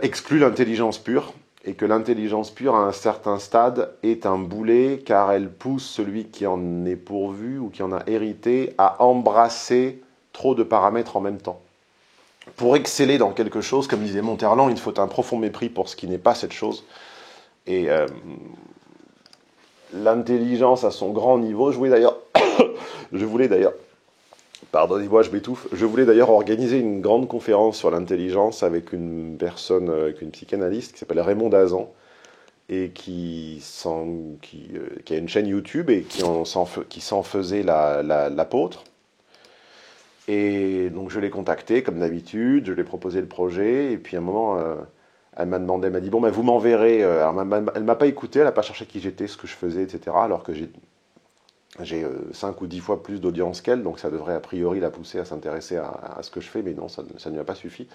exclut l'intelligence pure, et que l'intelligence pure, à un certain stade, est un boulet, car elle pousse celui qui en est pourvu ou qui en a hérité à embrasser trop de paramètres en même temps. Pour exceller dans quelque chose, comme disait Monterland, il faut un profond mépris pour ce qui n'est pas cette chose. Et l'intelligence à son grand niveau, je voulais d'ailleurs, pardonnez-moi, je m'étouffe, je voulais d'ailleurs organiser une grande conférence sur l'intelligence avec une personne, avec une psychanalyste qui s'appelle Raymond Dazan, et qui a une chaîne YouTube et qui s'en faisait l'apôtre. Et donc je l'ai contacté comme d'habitude, je lui ai proposé le projet, et puis à un moment, elle m'a dit, bon, ben, vous m'enverrez. Alors, elle m'a pas écouté, elle n'a pas cherché qui j'étais, ce que je faisais, etc. Alors que j'ai 5 ou 10 fois plus d'audience qu'elle, donc ça devrait a priori la pousser à s'intéresser à ce que je fais, mais non, ça ne lui a pas suffi.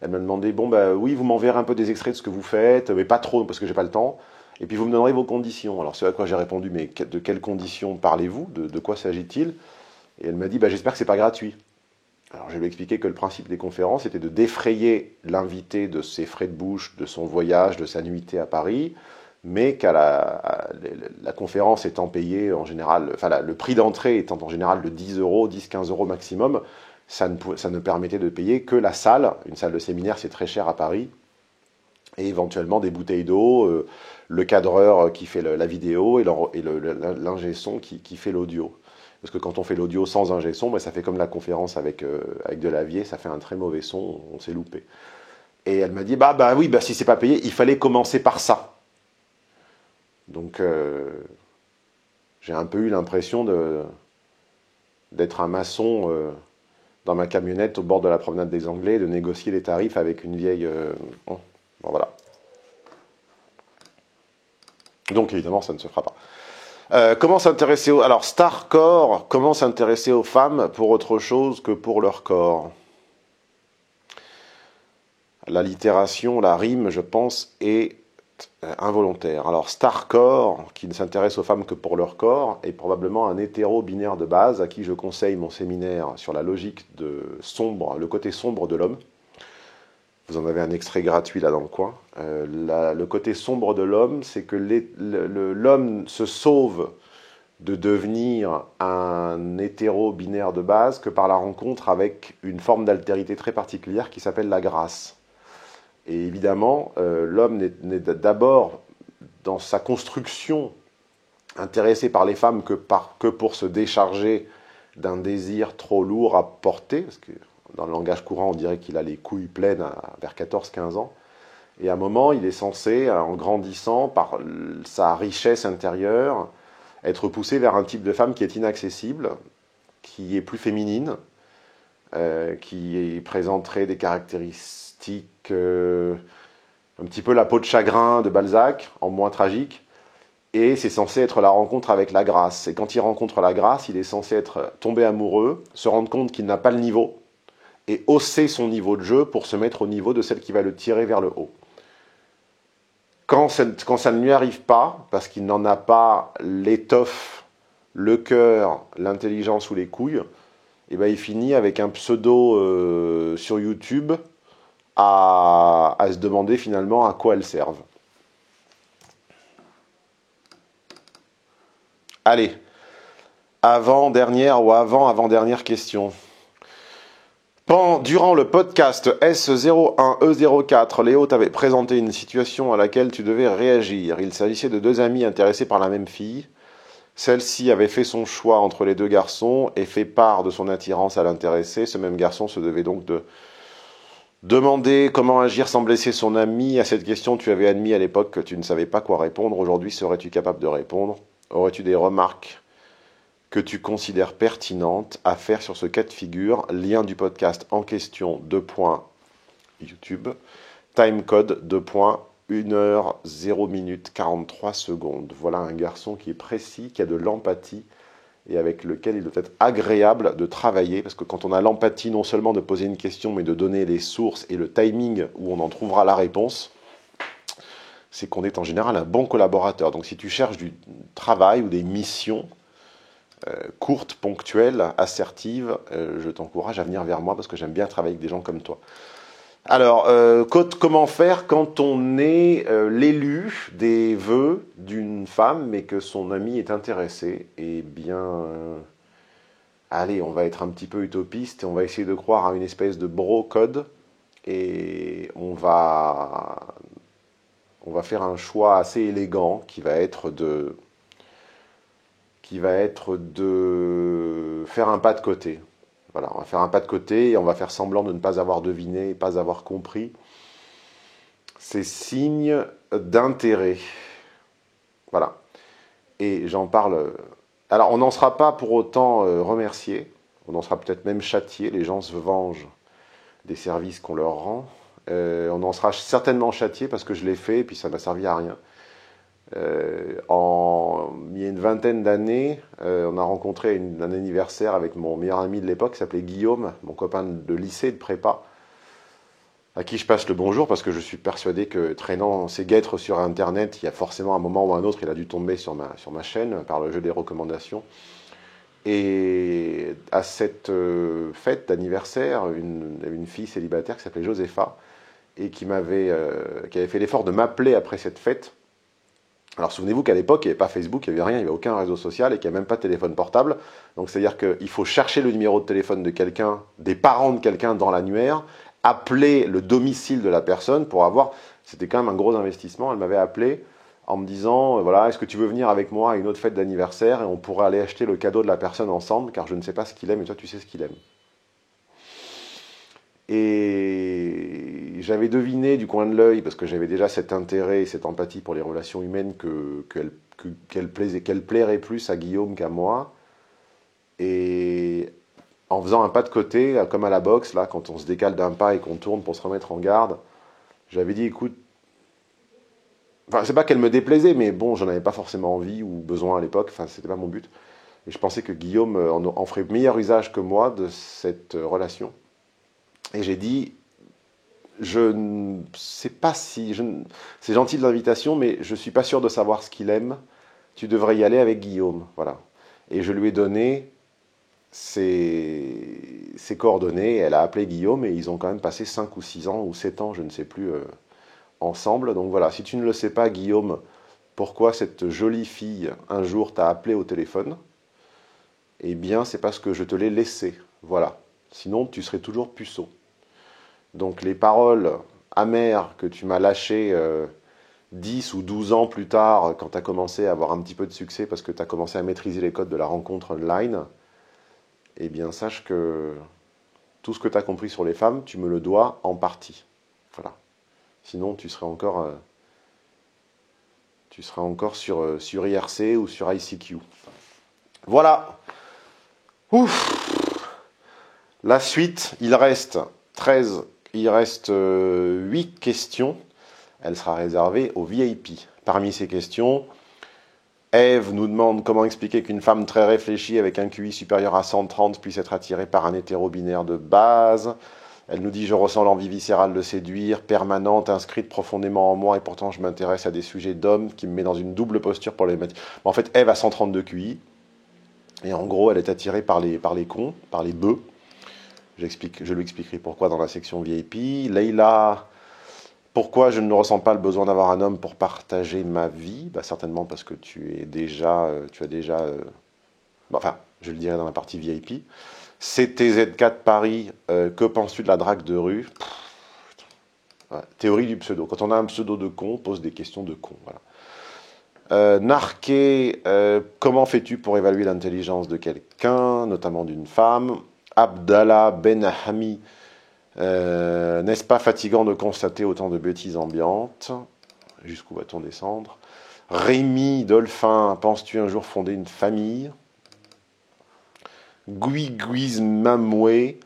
Elle m'a demandé, bon, ben oui, vous m'enverrez un peu des extraits de ce que vous faites, mais pas trop, parce que j'ai pas le temps, et puis vous me donnerez vos conditions. Alors c'est à quoi j'ai répondu, mais de quelles conditions parlez-vous, de quoi s'agit-il? Et elle m'a dit, ben, j'espère que c'est pas gratuit. Alors je lui ai expliqué que le principe des conférences était de défrayer l'invité de ses frais de bouche, de son voyage, de sa nuitée à Paris, mais la conférence étant payée en général, enfin le prix d'entrée étant en général de 10 euros, 10-15 euros maximum, ça ne permettait de payer que la salle. Une salle de séminaire, c'est très cher à Paris, et éventuellement des bouteilles d'eau, le cadreur qui fait la vidéo et l'ingé son qui fait l'audio. Parce que quand on fait l'audio sans ingé son, ben ça fait comme la conférence avec de l'avier, ça fait un très mauvais son, on s'est loupé. Et elle m'a dit, bah oui, si c'est pas payé, il fallait commencer par ça. Donc j'ai un peu eu l'impression d'être un maçon dans ma camionnette au bord de la promenade des Anglais, de négocier les tarifs avec une vieille... Bon, voilà. Donc évidemment, ça ne se fera pas. Comment s'intéresser aux... Alors, Starcore, comment s'intéresser aux femmes pour autre chose que pour leur corps? L'allitération, la rime, je pense, est involontaire. Alors, Starcore, qui ne s'intéresse aux femmes que pour leur corps, est probablement un hétéro binaire de base à qui je conseille mon séminaire sur la logique le côté sombre de l'homme. Vous en avez un extrait gratuit là dans le coin. Le côté sombre de l'homme, c'est que l'homme se sauve de devenir un hétéro binaire de base que par la rencontre avec une forme d'altérité très particulière qui s'appelle la grâce. Et évidemment, l'homme n'est d'abord, dans sa construction, intéressé par les femmes que pour se décharger d'un désir trop lourd à porter, parce que dans le langage courant, on dirait qu'il a les couilles pleines vers 14-15 ans. Et à un moment, il est censé, en grandissant, par sa richesse intérieure, être poussé vers un type de femme qui est inaccessible, qui est plus féminine, qui présenterait des caractéristiques, un petit peu la peau de chagrin de Balzac, en moins tragique, et c'est censé être la rencontre avec la grâce. Et quand il rencontre la grâce, il est censé être tombé amoureux, se rendre compte qu'il n'a pas le niveau, et hausser son niveau de jeu pour se mettre au niveau de celle qui va le tirer vers le haut. Quand ça ne lui arrive pas, parce qu'il n'en a pas l'étoffe, le cœur, l'intelligence ou les couilles, et ben il finit avec un pseudo sur YouTube à se demander finalement à quoi elles servent. Allez, avant-dernière question. Durant le podcast S01E04, Léo t'avait présenté une situation à laquelle tu devais réagir. Il s'agissait de deux amis intéressés par la même fille. Celle-ci avait fait son choix entre les deux garçons et fait part de son attirance à l'intéressé. Ce même garçon se devait donc de demander comment agir sans blesser son ami. À cette question, tu avais admis à l'époque que tu ne savais pas quoi répondre. Aujourd'hui, serais-tu capable de répondre? Aurais-tu des remarques que tu considères pertinentes à faire sur ce cas de figure. Lien du podcast en question, YouTube. Timecode, 1h 0 minute 43 secondes. Voilà un garçon qui est précis, qui a de l'empathie et avec lequel il doit être agréable de travailler, parce que quand on a l'empathie non seulement de poser une question, mais de donner les sources et le timing où on en trouvera la réponse, c'est qu'on est en général un bon collaborateur. Donc si tu cherches du travail ou des missions courtes, ponctuelles, assertives, je t'encourage à venir vers moi, parce que j'aime bien travailler avec des gens comme toi. Alors, comment faire quand on est l'élu des vœux d'une femme, mais que son ami est intéressé? Eh bien, allez, on va être un petit peu utopiste et on va essayer de croire à une espèce de bro-code et on va faire un choix assez élégant qui va être de faire un pas de côté. Voilà, on va faire un pas de côté et on va faire semblant de ne pas avoir deviné, pas avoir compris ces signes d'intérêt. Voilà. Et j'en parle. Alors, on n'en sera pas pour autant remercié. On en sera peut-être même châtié. Les gens se vengent des services qu'on leur rend. On en sera certainement châtié parce que je l'ai fait et puis ça m'a servi à rien. Il y a une vingtaine d'années, on a rencontré un anniversaire avec mon meilleur ami de l'époque qui s'appelait Guillaume, mon copain de lycée de prépa, à qui je passe le bonjour parce que je suis persuadé que traînant ses guêtres sur Internet, il y a forcément un moment ou un autre, il a dû tomber sur ma chaîne par le jeu des recommandations. Et à cette fête d'anniversaire, une fille célibataire qui s'appelait Josepha et qui avait fait l'effort de m'appeler après cette fête. Alors souvenez-vous qu'à l'époque, il n'y avait pas Facebook, il n'y avait rien, il n'y avait aucun réseau social et qu'il n'y a même pas de téléphone portable. Donc c'est-à-dire qu'il faut chercher le numéro de téléphone de quelqu'un, des parents de quelqu'un dans l'annuaire, appeler le domicile de la personne pour avoir... C'était quand même un gros investissement. Elle m'avait appelé en me disant, voilà, est-ce que tu veux venir avec moi à une autre fête d'anniversaire et on pourrait aller acheter le cadeau de la personne ensemble car je ne sais pas ce qu'il aime et toi tu sais ce qu'il aime. Et j'avais deviné du coin de l'œil, parce que j'avais déjà cet intérêt et cette empathie pour les relations humaines, qu'elle plairait plus à Guillaume qu'à moi. Et en faisant un pas de côté, comme à la boxe, là, quand on se décale d'un pas et qu'on tourne pour se remettre en garde, j'avais dit, écoute, enfin, c'est pas qu'elle me déplaisait, mais bon, j'en avais pas forcément envie ou besoin à l'époque, enfin, c'était pas mon but. Et je pensais que Guillaume en ferait meilleur usage que moi de cette relation. Et j'ai dit, je ne sais pas si... C'est gentil de l'invitation, mais je ne suis pas sûr de savoir ce qu'il aime. Tu devrais y aller avec Guillaume. Voilà. Et je lui ai donné ses coordonnées. Elle a appelé Guillaume et ils ont quand même passé 5 ou 6 ans ou 7 ans, je ne sais plus, ensemble. Donc voilà, si tu ne le sais pas, Guillaume, pourquoi cette jolie fille, un jour, t'a appelé au téléphone, eh bien, c'est parce que je te l'ai laissé. Voilà. Sinon, tu serais toujours puceau. Donc les paroles amères que tu m'as lâchées 10 ou 12 ans plus tard, quand tu as commencé à avoir un petit peu de succès, parce que tu as commencé à maîtriser les codes de la rencontre online, eh bien sache que tout ce que tu as compris sur les femmes, tu me le dois en partie. Voilà. Sinon, tu serais encore sur IRC ou sur ICQ. Voilà. Ouf. La suite, il reste 8 questions. Elle sera réservée aux VIP. Parmi ces questions, Ève nous demande comment expliquer qu'une femme très réfléchie avec un QI supérieur à 130 puisse être attirée par un hétéro-binaire de base. Elle nous dit « Je ressens l'envie viscérale de séduire, permanente, inscrite profondément en moi, et pourtant je m'intéresse à des sujets d'hommes qui me met dans une double posture problématique. » En fait, Ève a 132 QI. Et en gros, elle est attirée par les cons, par les bœufs. Je lui expliquerai pourquoi dans la section VIP. Leïla, pourquoi je ne ressens pas le besoin d'avoir un homme pour partager ma vie? Certainement parce que tu as déjà... enfin, je le dirai dans la partie VIP. CTZ4 Paris, que penses-tu de la drague de rue? Théorie du pseudo. Quand on a un pseudo de con, on pose des questions de con. Voilà. Narqué, comment fais-tu pour évaluer l'intelligence de quelqu'un, notamment d'une femme? Abdallah Benahami, n'est-ce pas fatigant de constater autant de bêtises ambiantes? Jusqu'où va-t-on descendre? Rémi Dolphin, penses-tu un jour fonder une famille? Guiguiz Mamoué,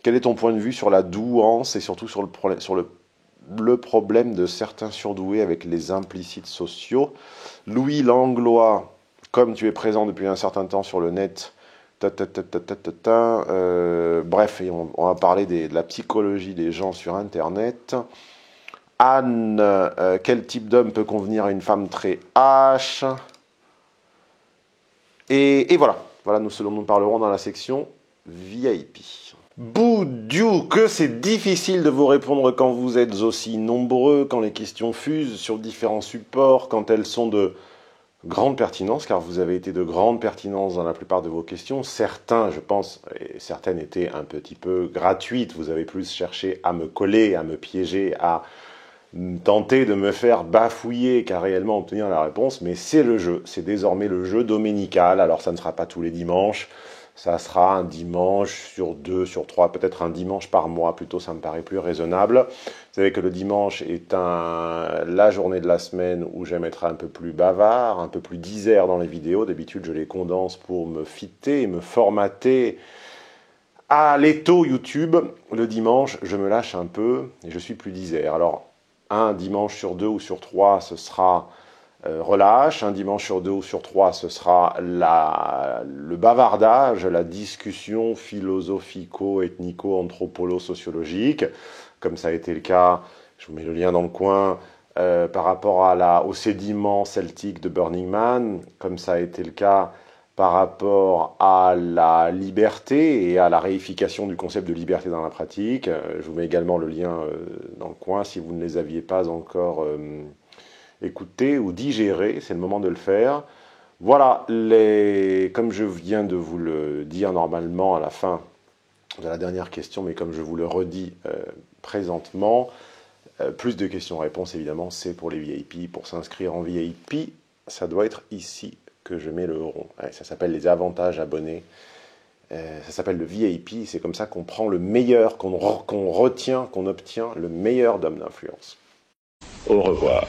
quel est ton point de vue sur la douance et surtout sur le problème de certains surdoués avec les implicites sociaux? Louis Langlois, comme tu es présent depuis un certain temps sur le net, bref, on va parler de la psychologie des gens sur Internet. Anne, quel type d'homme peut convenir à une femme très H? Et voilà, nous parlerons dans la section VIP. Boudiou, que c'est difficile de vous répondre quand vous êtes aussi nombreux, quand les questions fusent sur différents supports, quand elles sont de grande pertinence, car vous avez été de grande pertinence dans la plupart de vos questions. Certains, je pense, et certaines étaient un petit peu gratuites. Vous avez plus cherché à me coller, à me piéger, à tenter de me faire bafouiller qu'à réellement obtenir la réponse. Mais c'est le jeu, c'est désormais le jeu dominical. Alors ça ne sera pas tous les dimanches, ça sera un dimanche sur 2, sur 3, peut-être un dimanche par mois, plutôt ça me paraît plus raisonnable. Vous savez que le dimanche est la journée de la semaine où j'aime être un peu plus bavard, un peu plus disert dans les vidéos. D'habitude, je les condense pour me fitter, me formater à l'étau YouTube. Le dimanche, je me lâche un peu et je suis plus disert. Alors, un dimanche sur 2 ou sur 3, ce sera relâche. Un dimanche sur 2 ou sur 3, ce sera le bavardage, la discussion philosophico-ethnico-anthropolo-sociologique, comme ça a été le cas, je vous mets le lien dans le coin, par rapport au sédiment celtique de Burning Man, comme ça a été le cas par rapport à la liberté et à la réification du concept de liberté dans la pratique. Je vous mets également le lien dans le coin si vous ne les aviez pas encore écoutés ou digérés, c'est le moment de le faire. Voilà, comme je viens de vous le dire normalement à la fin de la dernière question, mais comme je vous le redis présentement, plus de questions-réponses évidemment, c'est pour les VIP. Pour s'inscrire en VIP, ça doit être ici que je mets le rond. Ouais, ça s'appelle les avantages abonnés. Ça s'appelle le VIP. C'est comme ça qu'on prend le meilleur, qu'on retient, qu'on obtient le meilleur d'hommes d'influence. Au revoir.